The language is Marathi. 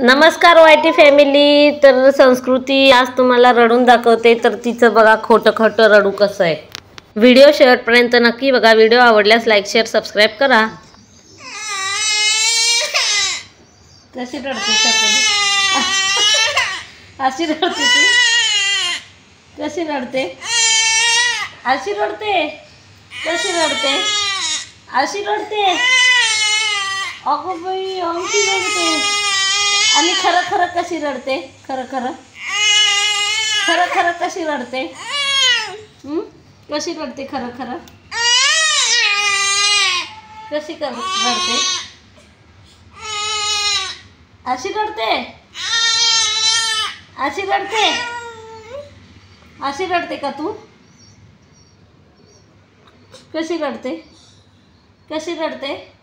नमस्कार वायटी फॅमिली। तर संस्कृती आज तुम्हाला रडून दाखवते। तर तिचं बघा खोटं खोटं रडू कसं आहे। व्हिडिओ शेवटपर्यंत नक्की बघा। व्हिडिओ आवडल्यास लाईक शेअर सबस्क्राईब करा। कशी रडते अशी रडते तू, कशी रडते, अशी रडते, कशी रडते, अशी रडते। अगं बाई अशी रडते। आणि खरं खरं कशी रडते, खरं खरं खरं खरं कशी रडते, कशी रडते खरं खरं, कशी रडते, अशी रडते, अशी रडते, अशी रडते का तू, कशी रडते, कशी रडते।